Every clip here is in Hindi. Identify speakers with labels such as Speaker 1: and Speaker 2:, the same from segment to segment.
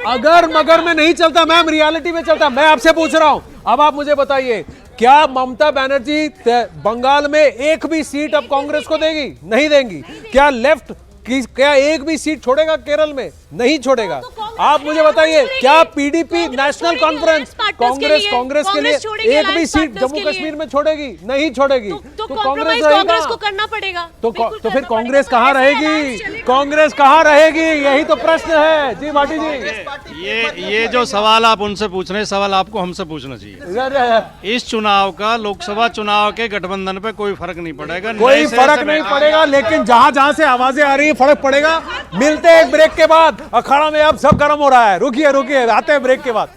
Speaker 1: अगर मगर में नहीं चलता मैम, रियलिटी में चलता। मैं आपसे पूछ रहा हूं, अब आप मुझे बताइए, क्या ममता बनर्जी बंगाल में एक भी सीट अब कांग्रेस को देगी? नहीं देंगी। क्या लेफ्ट की क्या एक भी सीट छोड़ेगा केरल में? नहीं छोड़ेगा। आप मुझे बताइए, क्या पीडीपी नेशनल कॉन्फ्रेंस कांग्रेस के लिए एक भी सीट जम्मू कश्मीर में छोड़ेगी? नहीं छोड़ेगी। तो
Speaker 2: कांग्रेस को करना पड़ेगा।
Speaker 1: तो फिर कांग्रेस कहाँ रहेगी? कांग्रेस कहाँ रहेगी? यही तो प्रश्न है जी भाटी जी।
Speaker 3: ये जो सवाल आप उनसे पूछ रहे हैं, सवाल आपको हमसे पूछना चाहिए। इस चुनाव का लोकसभा चुनाव के गठबंधन पे कोई फर्क नहीं पड़ेगा।
Speaker 1: कोई फर्क नहीं पड़ेगा, लेकिन जहां से आवाजें आ रही है फर्क पड़ेगा। मिलते हैं एक ब्रेक के बाद। अखाड़ा में अब सब गर्म हो रहा है। रुकिए आते हैं ब्रेक के बाद।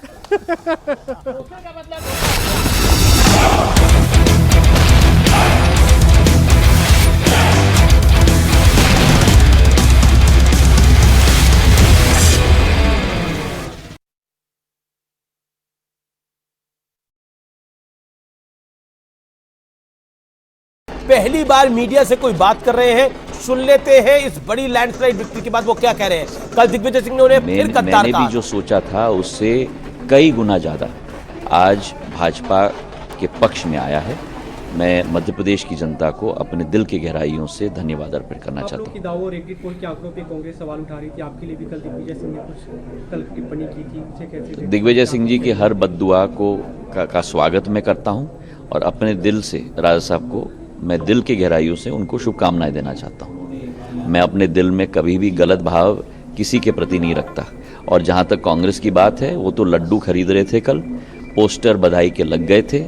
Speaker 4: पहली बार मीडिया से कोई बात कर रहे हैं, सुन लेते हैं इस बड़ी लैंडस्लाइड विक्ट्री के बाद वो क्या कह रहे हैं। कल दिग्विजय सिंह ने उन्हें फिर कद्दार कहा।
Speaker 5: मैंने भी जो सोचा था उससे कई गुना ज्यादा आज भाजपा के पक्ष में आया है। मैं मध्य प्रदेश की जनता को अपने दिल की गहराइयों से धन्यवाद अर्पित करना चाहता हूँ।
Speaker 6: दावों और एग्जिट पोल के आंकड़ों पे कांग्रेस सवाल उठा रही थी, आपके लिए भी कल दिग्विजय सिंह ने कुछ कल टिप्पणी की थी, उसे कैसे?
Speaker 5: दिग्विजय सिंह जी की हर बद्दुआ का स्वागत मैं करता हूँ और अपने दिल से राजा साहब को मैं दिल की गहराइयों से उनको शुभकामनाएं देना चाहता हूँ। मैं अपने दिल में कभी भी गलत भाव किसी के प्रति नहीं रखता। और जहाँ तक कांग्रेस की बात है, वो तो लड्डू खरीद रहे थे, कल पोस्टर बधाई के लग गए थे।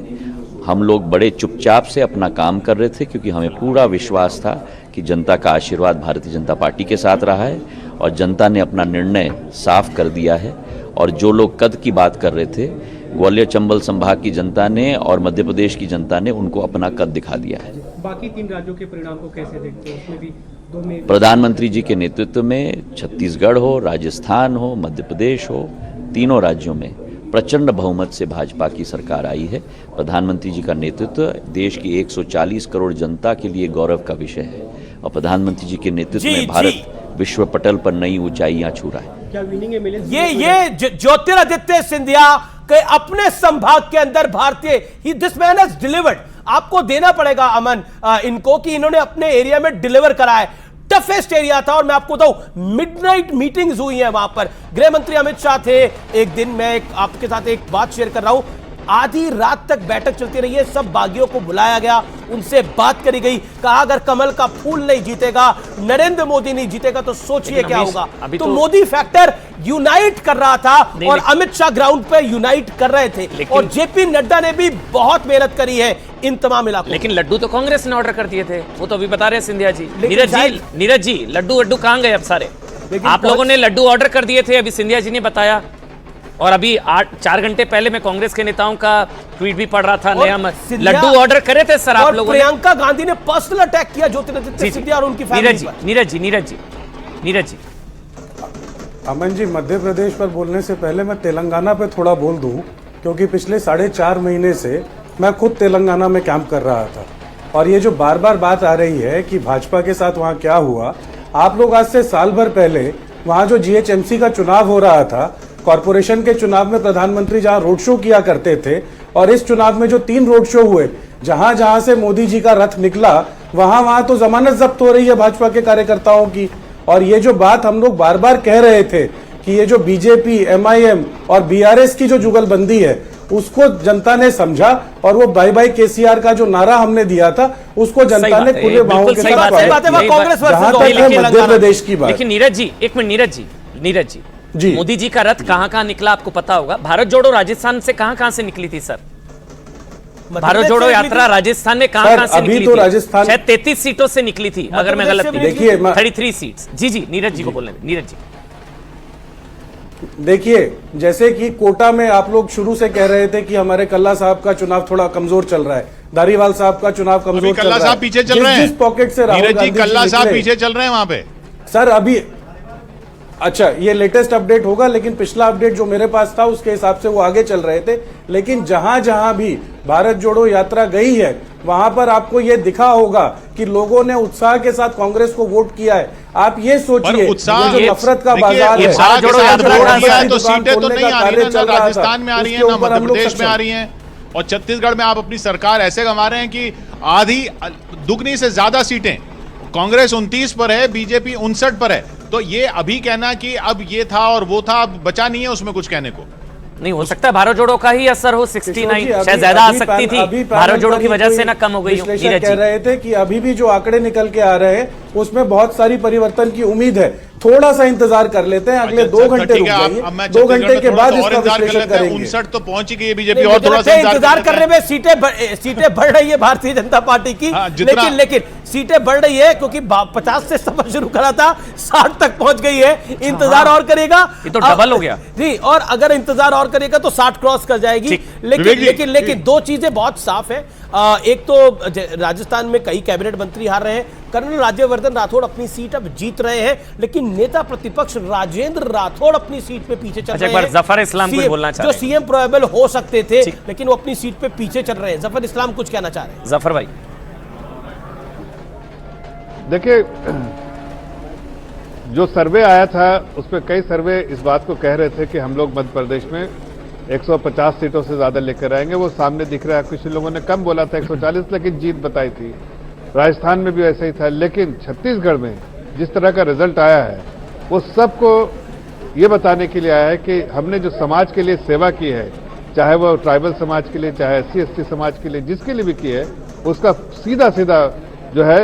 Speaker 5: हम लोग बड़े चुपचाप से अपना काम कर रहे थे, क्योंकि हमें पूरा विश्वास था कि जनता का आशीर्वाद भारतीय जनता पार्टी के साथ रहा है और जनता ने अपना निर्णय साफ कर दिया है। और जो लोग कद की बात कर रहे थे, ग्वालियर चंबल संभाग की जनता ने और मध्य प्रदेश की जनता ने उनको अपना कद दिखा दिया है।
Speaker 6: बाकी 3 राज्यों के परिणाम को कैसे देखते हैं? उसमें भी 2 में
Speaker 5: प्रधानमंत्री जी के नेतृत्व में छत्तीसगढ़ हो, राजस्थान हो, मध्य प्रदेश हो, तीनों राज्यों में प्रचंड बहुमत से भाजपा की सरकार आई है। प्रधानमंत्री जी का नेतृत्व देश की 140 करोड़ जनता के लिए गौरव का विषय है और प्रधानमंत्री जी के नेतृत्व में भारत विश्व पटल पर नई ऊंचाइयां छू रहा है।
Speaker 6: क्या विनिंग एमएलए
Speaker 4: ये ज्योतिरादित्य सिंधिया के अपने संभाग के अंदर भारतीय दिस मैन हैज डिलीवर्ड। आपको देना पड़ेगा अमन इनको कि इन्होंने अपने एरिया में डिलीवर करा है। टफेस्ट एरिया था और मैं आपको बताऊं, मिडनाइट मीटिंग्स हुई हैं वहां पर। गृह मंत्री अमित शाह थे। एक दिन मैं आपके साथ एक बात शेयर कर रहा हूं, आधी रात तक बैठक चलती रही है। सब बागियों को बुलाया गया, उनसे बात करी गई। कहा अगर कमल का फूल नहीं जीतेगा, नरेंद्र मोदी नहीं जीतेगा तो सोचिए क्या होगा। तो मोदी फैक्टर यूनाइट कर रहा था और अमित शाह ग्राउंड पे यूनाइट कर रहे थे। और जेपी नड्डा ने भी बहुत मेहनत करी है इन तमाम इलाकों।
Speaker 7: लेकिन लड्डू तो कांग्रेस ने ऑर्डर कर दिए थे, वो तो अभी बता रहे हैं सिंधिया जी। नीरज जी लड्डू कहां गए अब सारे? आप लोगों ने लड्डू ऑर्डर कर दिए थे, अभी सिंधिया जी ने बताया। और अभी 4 घंटे पहले मैं कांग्रेस के नेताओं का ट्वीट भी पढ़ रहा था, नया लड्डू ऑर्डर करे थे सर आप लोगों ने।
Speaker 4: प्रियंका गांधी ने पर्सनल अटैक किया ज्योतिरादित्य सिंधिया और उनकी फैमिली पर।
Speaker 7: नीरज जी
Speaker 8: अमन जी, मध्य प्रदेश पर बोलने से पहले मैं तेलंगाना पे थोड़ा बोल दूं, क्योंकि पिछले 4.5 महीने से मैं खुद तेलंगाना में कैंप कर रहा था। और ये जो बार बार बात आ रही है कि भाजपा के साथ वहाँ क्या हुआ, आप लोग आज से साल भर पहले वहाँ जो जीएचएमसी का चुनाव हो रहा था, कॉर्पोरेशन के चुनाव में प्रधानमंत्री जहां रोड शो किया करते थे, और इस चुनाव में जो 3 रोड शो हुए, जहां जहां से मोदी जी का रथ निकला, वहां तो जमानत जब्त हो रही है भाजपा के कार्यकर्ताओं की। और ये जो बात हम लोग बार बार कह रहे थे कि ये जो बीजेपी, एमआईएम और बीआरएस की जो जुगलबंदी है, उसको जनता ने समझा और वो बाय बाय केसीआर का जो नारा हमने दिया था, उसको जनता ने खुले बाहों के साथ मध्य प्रदेश की बात।
Speaker 7: लेकिन नीरज जी, एक मिनट नीरज जी, मोदी जी का रथ कहां निकला आपको पता होगा? भारत जोड़ो राजस्थान से कहां से निकली थी सर? भारत जोड़ो यात्रा राजस्थान में कहां से निकली थी? राजस्थान शायद 33 सीटों से निकली थी, अगर मैं गलत नहीं।
Speaker 8: देखिए
Speaker 7: 33 सीट्स। जी नीरज जी को बोलने। नीरज जी
Speaker 8: देखिए, जैसे कि कोटा में आप लोग शुरू से कह रहे थे कि हमारे कल्ला साहब का चुनाव थोड़ा कमजोर चल रहा है, धारीवाल साहब का चुनाव कमजोर चल रहा है,
Speaker 3: साहब पीछे चल रहे हैं,
Speaker 8: जिस पॉकेट से राहुल गांधी
Speaker 3: कल्ला साहब पीछे चल रहे हैं वहां पे
Speaker 8: सर। अभी अच्छा, ये लेटेस्ट अपडेट होगा, लेकिन पिछला अपडेट जो मेरे पास था उसके हिसाब से वो आगे चल रहे थे। लेकिन जहां जहां भी भारत जोड़ो यात्रा गई है वहां पर आपको ये दिखा होगा कि लोगों ने उत्साह के साथ कांग्रेस को वोट किया है। आप ये सोचिए,
Speaker 9: उत्साह
Speaker 8: जो नफरत का
Speaker 9: देखिए,
Speaker 8: बाजार है,
Speaker 9: उत्साह के साथ वोट किया है तो
Speaker 8: दुकान
Speaker 9: सीटें तो
Speaker 8: खोलने
Speaker 9: नहीं
Speaker 8: का
Speaker 9: आ रही
Speaker 8: कार्य
Speaker 9: है,
Speaker 8: चल
Speaker 9: ना
Speaker 8: रहा था।
Speaker 9: राजस्थान में आ रही है,
Speaker 8: उसके
Speaker 9: ना
Speaker 8: ऊपर
Speaker 9: मध्य
Speaker 8: हम लोग
Speaker 9: प्रदेश में आ रही हैं, और छत्तीसगढ़ में आप अपनी सरकार ऐसे गंवा रहे हैं कि आधी दुगनी से ज्यादा सीटें कांग्रेस 29 पर है, बीजेपी 59 पर है। तो ये अभी कहना कि अब ये था और वो था, अब बचा नहीं है उसमें कुछ कहने को।
Speaker 7: नहीं हो सकता है भारत जोड़ो का ही असर हो। 69 शायद ज्यादा आ सकती थी, भारत जोड़ो की वजह से ना कम हो गई हो।
Speaker 8: विश्लेषक कह रहे थे कि अभी भी जो आंकड़े निकल के आ रहे हैं उसमें बहुत सारी परिवर्तन की उम्मीद है। थोड़ा सा इंतजार कर लेते हैं, अगले 2 घंटे रुक जाइए, 2 घंटे के बाद इसका विश्लेषण करेंगे।
Speaker 9: 59 तो पहुंच ही गई है बीजेपी, और थोड़ा सा
Speaker 4: इंतजार करने में सीटें बढ़ रही है भारतीय जनता पार्टी की। लेकिन सीटें बढ़ रही है क्योंकि 50 से सफर शुरू करा था, 60 तक पहुंच गई है। इंतजार और करेगा,
Speaker 7: ये तो डबल हो गया
Speaker 4: जी। और अगर इंतजार और करेगा तो 60 क्रॉस कर जाएगी। लेकिन 2 चीजें बहुत साफ है। एक तो राजस्थान में कई कैबिनेट मंत्री हार रहे हैं, कर्नल राज्यवर्धन राठौड़ अपनी सीट अब जीत रहे हैं, लेकिन नेता प्रतिपक्ष राजेंद्र राठौड़ अपनी सीट पे पीछे चल रहे हैं।
Speaker 7: जफर इस्लाम कुछ बोलना चाह रहे हैं,
Speaker 4: जो सीएम प्रोबेबल हो सकते थे, लेकिन वो अपनी सीट पे पीछे चल रहे हैं। जफर इस्लाम कुछ कहना चाह रहे हैं।
Speaker 7: जफर भाई
Speaker 10: देखिए, जो सर्वे आया था उसमें कई सर्वे इस बात को कह रहे थे कि हम लोग मध्य प्रदेश में 150 सीटों से ज्यादा लेकर आएंगे। वो सामने दिख रहा है, कुछ लोगों ने कम बोला था 140, लेकिन जीत बताई थी। राजस्थान में भी ऐसा ही था, लेकिन छत्तीसगढ़ में जिस तरह का रिजल्ट आया है वो सबको ये बताने के लिए आया है कि हमने जो समाज के लिए सेवा की है, चाहे वो ट्राइबल समाज के लिए, चाहे SC/ST समाज के लिए, जिसके लिए भी की है, उसका सीधा सीधा जो है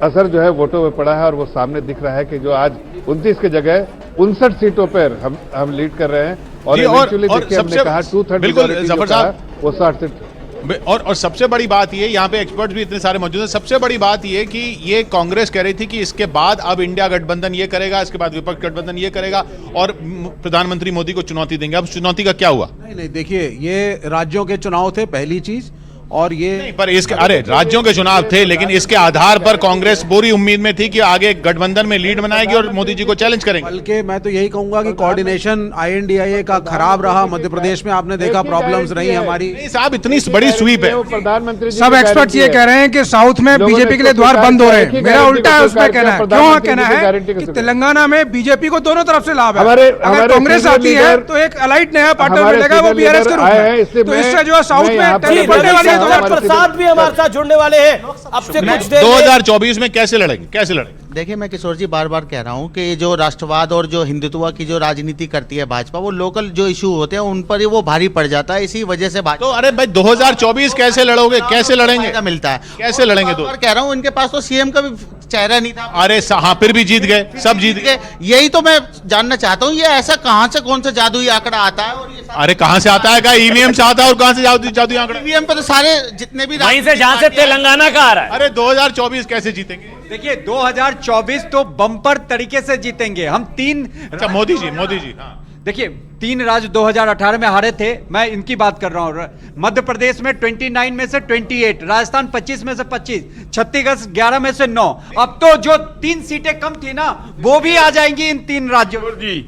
Speaker 10: असर जो है वोटों में पड़ा है। और वो सामने दिख रहा है कि जो आज 29 की जगह 59 सीटों पर हम लीड कर रहे हैं। और इवेंचुअली देखिए, हमने कहा 2/3 वो 60 सीट।
Speaker 9: और सबसे बड़ी बात ये, यहाँ पे एक्सपर्ट्स भी इतने सारे मौजूद हैं, सबसे बड़ी बात ये कि ये कांग्रेस कह रही थी कि इसके बाद अब इंडिया गठबंधन ये करेगा, इसके बाद विपक्ष गठबंधन ये करेगा और प्रधानमंत्री मोदी को चुनौती देंगे। अब चुनौती का क्या हुआ?
Speaker 11: नहीं, देखिए, ये राज्यों के चुनाव थे पहली चीज, और ये
Speaker 9: नहीं, पर इसके अरे राज्यों के चुनाव थे, लेकिन इसके आधार पर कांग्रेस पूरी उम्मीद में थी कि आगे गठबंधन में लीड बनाएगी और मोदी जी को चैलेंज करेंगे।
Speaker 11: बल्कि मैं तो यही कहूंगा कि कोऑर्डिनेशन INDIA का खराब रहा मध्य प्रदेश में। आपने देखा प्रॉब्लम्स रही हमारी।
Speaker 9: नहीं साहब, इतनी बड़ी स्वीप है।
Speaker 10: प्रधानमंत्री
Speaker 12: सब एक्सपर्ट्स ये कह रहे हैं कि साउथ में बीजेपी के लिए द्वार बंद हो रहे हैं। मेरा उल्टा है उसमें कहना है। क्यों कहना है कि तेलंगाना में बीजेपी को दोनों तरफ से लाभ है। अगर कांग्रेस आती है तो एक अलाइट नया पार्टनर मिलेगा, वो BRS के रूप में। तो इससे जो है साउथ में पड़ने वाली है।
Speaker 4: भी हमारे साथ जुड़ने वाले हैं अब से कुछ देर
Speaker 9: 2024 में कैसे लड़ेंगे?
Speaker 13: देखिए, मैं किशोर जी बार बार कह रहा हूं कि जो राष्ट्रवाद और जो हिंदुत्व की जो राजनीति करती है भाजपा, वो लोकल जो इशू होते हैं उन पर ही वो भारी पड़ जाता है। इसी वजह से
Speaker 9: तो अरे भाई 2024 कैसे लड़ोगे? कैसे लड़ेंगे?
Speaker 13: मिलता है,
Speaker 9: कैसे लड़ेंगे? तो
Speaker 13: कह रहा हूँ, इनके पास तो CM का भी चेहरा नहीं था।
Speaker 9: अरे हाँ, फिर भी जीत गए, सब जीत गए।
Speaker 13: यही तो मैं जानना चाहता हूँ, ये ऐसा कहाँ से, कौन सा जादुई आंकड़ा आता है? और ये
Speaker 9: अरे कहाँ से आता है? क्या EVM से आता है? और कहाँ से जादुई आंकड़ा?
Speaker 13: EVM पे तो सारे जितने भी
Speaker 7: वहीं से, जहाँ से तेलंगाना का आ रहा है।
Speaker 9: अरे 2024 कैसे जीतेंगे?
Speaker 12: देखिए, 2024 तो बम्पर तरीके से जीतेंगे हम। 3
Speaker 9: अच्छा, मोदी जी हाँ।
Speaker 12: देखिए, 3 राज्य 2018 में हारे थे, मैं इनकी बात कर रहा हूँ। मध्य प्रदेश में 29 में से 28, राजस्थान 25 में से 25, छत्तीसगढ़ 11 में से 9। अब तो जो 3 सीटें कम थी ना, वो भी आ जाएंगी इन 3 राज्यों
Speaker 14: जी।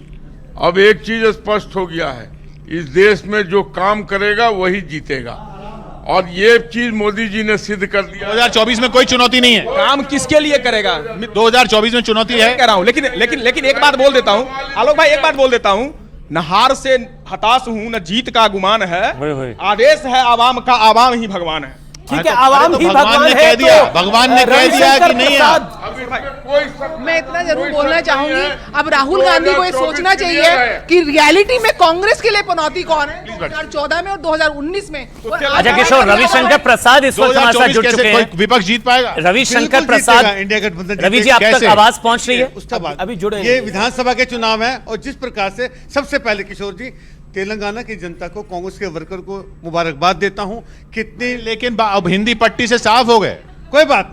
Speaker 14: अब एक चीज स्पष्ट हो गया है, इस देश में जो काम करेगा वही जीतेगा, और ये चीज मोदी जी ने सिद्ध कर दिया।
Speaker 9: 2024 में कोई चुनौती नहीं है।
Speaker 12: काम किसके लिए करेगा?
Speaker 9: 2024 में चुनौती है,
Speaker 12: कह रहा हूँ। लेकिन एक बात बोल देता हूँ, आलोक भाई, एक बात बोल देता हूँ। न हार से हताश हूँ, न जीत का गुमान है। आदेश है आवाम का, आवाम ही भगवान है।
Speaker 4: ठीक है, आवाम ही भगवान
Speaker 9: ने कह दिया, भगवान ने कह दिया कि नहीं
Speaker 2: मैं इतना जरूर बोलना चाहूंगी, अब राहुल गांधी को ये सोचना चाहिए कि रियलिटी में कांग्रेस के लिए चुनौती कौन है 2014 में और 2019 में।
Speaker 7: अच्छा किशोर, रविशंकर प्रसाद इस वक्त हमारे साथ जुड़ चुके हैं।
Speaker 9: विपक्ष जीत पाएगा?
Speaker 7: रविशंकर प्रसाद,
Speaker 9: इंडिया गठबंधन
Speaker 7: रवि जी, आप तक आवाज पहुंच रही है?
Speaker 4: अभी जुड़े।
Speaker 15: ये विधानसभा के चुनाव है, और जिस प्रकार से सबसे पहले किशोर जी तेलंगाना की जनता को, कांग्रेस के वर्कर को मुबारकबाद देता हूं। कितनी,
Speaker 9: लेकिन अब हिंदी पट्टी से साफ हो गए।
Speaker 15: कोई बात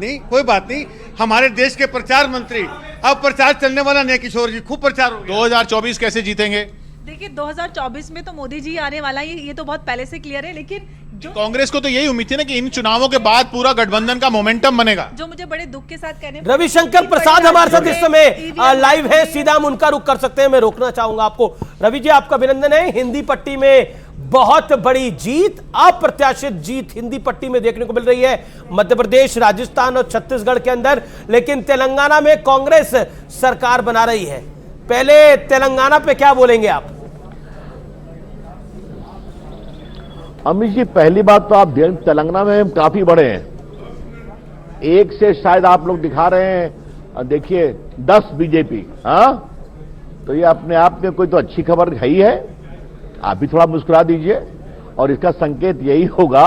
Speaker 15: नहीं। हमारे देश के प्रचार मंत्री, अब प्रचार चलने वाला नहीं किशोर जी, खूब प्रचार हो गया।
Speaker 9: 2024 कैसे जीतेंगे?
Speaker 2: देखिए, 2024 में तो मोदी जी आने वाला है, ये तो बहुत पहले से क्लियर है। लेकिन
Speaker 9: कांग्रेस को तो यही उम्मीद थी ना कि इन चुनावों के बाद पूरा गठबंधन का मोमेंटम बनेगा।
Speaker 16: जो मुझे बड़े दुख के साथ कहने
Speaker 4: रविशंकर प्रसाद हमारे साथ इस समय लाइव है, सीधा हम उनका रुख कर सकते हैं। मैं रोकना चाहूंगा आपको। रवि जी, आपका अभिनंदन है। हिंदी पट्टी में बहुत बड़ी जीत, अप्रत्याशित जीत हिंदी पट्टी में देखने को मिल रही है मध्य प्रदेश, राजस्थान और छत्तीसगढ़ के अंदर। लेकिन तेलंगाना में कांग्रेस सरकार बना रही है। पहले तेलंगाना पे क्या बोलेंगे आप?
Speaker 17: अमित जी, पहली बात तो आप तेलंगाना में हम काफी बड़े हैं। एक से शायद आप लोग दिखा रहे हैं, देखिए 10 बीजेपी। हाँ, तो ये अपने आप में कोई तो अच्छी खबर है ही है। आप भी थोड़ा मुस्कुरा दीजिए। और इसका संकेत यही होगा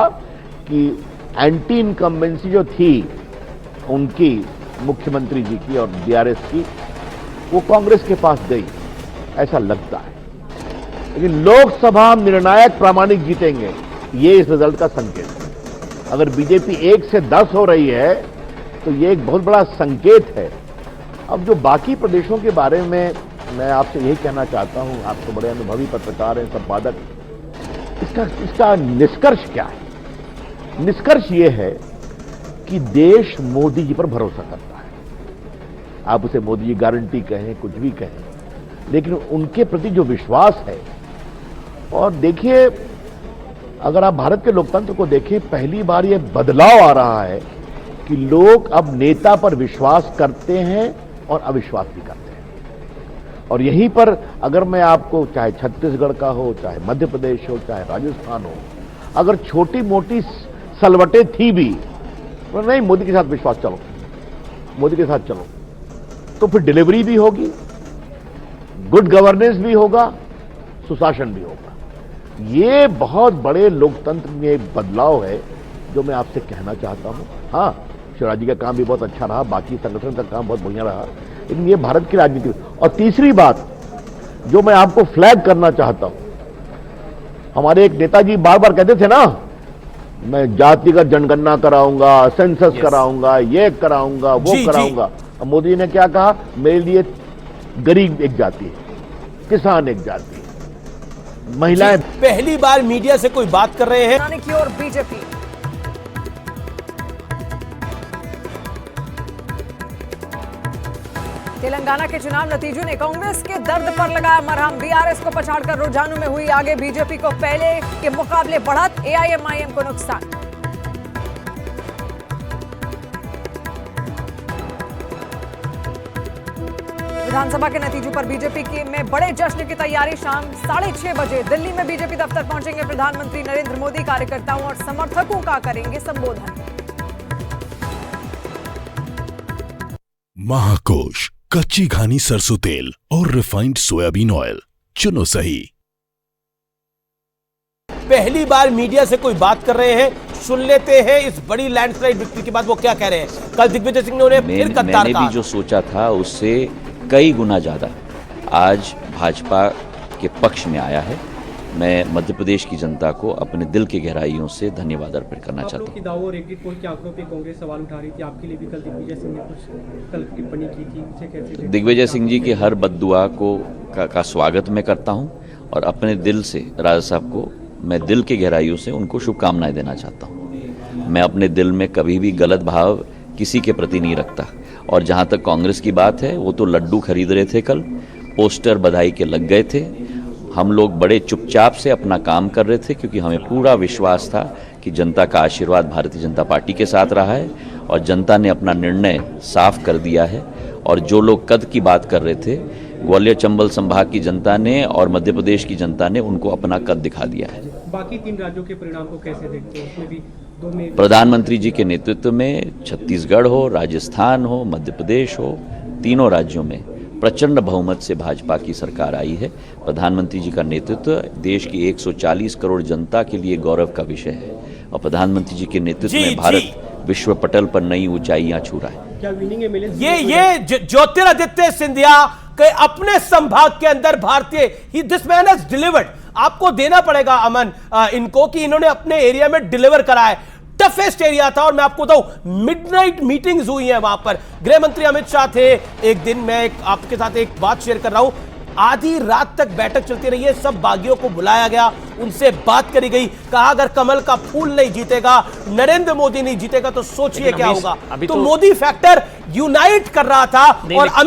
Speaker 17: कि एंटी इनकम्बेंसी जो थी उनकी, मुख्यमंत्री जी की और बीआरएस की, वो कांग्रेस के पास गई, ऐसा लगता है। लेकिन लोकसभा निर्णायक प्रामाणिक जीतेंगे, ये इस रिजल्ट का संकेत है। अगर बीजेपी 1 से 10 हो रही है तो ये एक बहुत बड़ा संकेत है। अब जो बाकी प्रदेशों के बारे में मैं आपसे यही कहना चाहता हूं, आप तो बड़े अनुभवी पत्रकार हैं, संपादक, इसका निष्कर्ष क्या है? निष्कर्ष ये है कि देश मोदी जी पर भरोसा करता है। आप उसे मोदी जी गारंटी कहें, कुछ भी कहें, लेकिन उनके प्रति जो विश्वास है। और देखिए, अगर आप भारत के लोकतंत्र को देखें, पहली बार ये बदलाव आ रहा है कि लोग अब नेता पर विश्वास करते हैं और अविश्वास भी करते हैं। और यहीं पर अगर मैं आपको, चाहे छत्तीसगढ़ का हो, चाहे मध्य प्रदेश हो, चाहे राजस्थान हो, अगर छोटी मोटी सलवटें थी भी, तो नहीं, मोदी के साथ विश्वास, चलो मोदी के साथ चलो, तो फिर डिलीवरी भी होगी, गुड गवर्नेंस भी होगा, सुशासन भी होगा। ये बहुत बड़े लोकतंत्र में बदलाव है जो मैं आपसे कहना चाहता हूं। हाँ, शिवराज जी का काम भी बहुत अच्छा रहा, बाकी संगठन का काम बहुत बढ़िया रहा, लेकिन ये भारत की राजनीति। और तीसरी बात जो मैं आपको फ्लैग करना चाहता हूं, हमारे एक नेताजी बार बार कहते थे ना, मैं जातिगत जनगणना कराऊंगा, सेंसस कराऊंगा, ये कराऊंगा, वो कराऊंगा। अब मोदी जी ने क्या कहा? मेरे लिए गरीब एक जाति है, किसान एक जाति है, महिलाएं।
Speaker 4: पहली बार मीडिया से कोई बात कर रहे हैं
Speaker 18: की ओर बीजेपी। तेलंगाना के चुनाव नतीजों ने कांग्रेस के दर्द पर लगाया मरहम। बीआरएस को पछाड़कर रुझानों में हुई आगे बीजेपी को पहले के मुकाबले बढ़त, एआईएमआईएम को नुकसान। विधानसभा के नतीजों पर बीजेपी की में बड़े जश्न की तैयारी। शाम 6:30 बजे दिल्ली में बीजेपी दफ्तर पहुंचेंगे प्रधानमंत्री नरेंद्र मोदी। कार्यकर्ताओं और समर्थकों का करेंगे संबोधन।
Speaker 19: महाकोश, कच्ची घानी सरसों तेल और रिफाइंड सोयाबीन ऑयल, चुनो सही।
Speaker 4: पहली बार मीडिया से कोई बात कर रहे हैं, सुन लेते हैं इस बड़ी लैंडस्लाइड विक्ट्री के बाद वो क्या कह रहे हैं। कल दिग्विजय सिंह ने उन्हें फिर कत्तार
Speaker 5: मैंने भी जो सोचा था उससे कई गुना ज्यादा आज भाजपा के पक्ष में आया है। मैं मध्य प्रदेश की जनता को अपने दिल की गहराइयों से धन्यवाद अर्पित करना चाहता हूँ।
Speaker 6: दावों और एग्जिट पोल के आंकड़ों पे कांग्रेस सवाल उठा रही थी, आपके लिए भी कल दिग्विजय सिंह ने कुछ कल टिप्पणी की थी, उसे कैसे?
Speaker 5: दिग्विजय सिंह जी की हर बद्दुआ का स्वागत मैं करता हूँ और अपने दिल से राजा साहब को, मैं दिल की गहराइयों से उनको शुभकामनाएं देना चाहता हूँ। मैं अपने दिल में कभी भी गलत भाव किसी के प्रति नहीं रखता। और जहाँ तक कांग्रेस की बात है, वो तो लड्डू खरीद रहे थे, कल पोस्टर बधाई के लग गए थे। हम लोग बड़े चुपचाप से अपना काम कर रहे थे क्योंकि हमें पूरा विश्वास था कि जनता का आशीर्वाद भारतीय जनता पार्टी के साथ रहा है और जनता ने अपना निर्णय साफ कर दिया है। और जो लोग कद की बात कर रहे थे, ग्वालियर चंबल संभाग की जनता ने और मध्य प्रदेश की जनता ने उनको अपना कद दिखा दिया है।
Speaker 6: बाकी 3 राज्यों के परिणाम को कैसे देखते हैं? उसमें भी दो में
Speaker 5: प्रधानमंत्री जी के नेतृत्व में छत्तीसगढ़ हो, राजस्थान हो, मध्य प्रदेश हो, तीनों राज्यों में प्रचंड बहुमत से भाजपा की सरकार आई है। प्रधानमंत्री जी का नेतृत्व देश की 140 करोड़ जनता के लिए गौरव का विषय है और प्रधानमंत्री जी के नेतृत्व में भारत विश्व पटल पर नई ऊंचाइयां छू रहा है।
Speaker 6: क्या विनिंग एमएलए
Speaker 4: ये ज्योतिरादित्य सिंधिया के अपने संभाग के अंदर भारतीय दिस मैन हैज डिलीवर्ड। आपको देना पड़ेगा अमन इनको कि इन्होंने अपने एरिया में डिलीवर करा है। टफेस्ट एरिया था और मैं आपको बताऊं, मिडनाइट मीटिंग्स हुई हैं वहां पर। गृह मंत्री अमित शाह थे एक दिन। मैं आपके साथ एक बात शेयर कर रहा हूं, आधी रात तक बैठक चलती रही है, सब बागियों को बुलाया गया, उनसे बात करी गई, कहा अगर कमल का फूल नहीं जीतेगा, नरेंद्र मोदी नहीं जीतेगा तो सोचिए क्या होगा। तो मोदी फैक्टर यूनाइट कर रहा था और अमित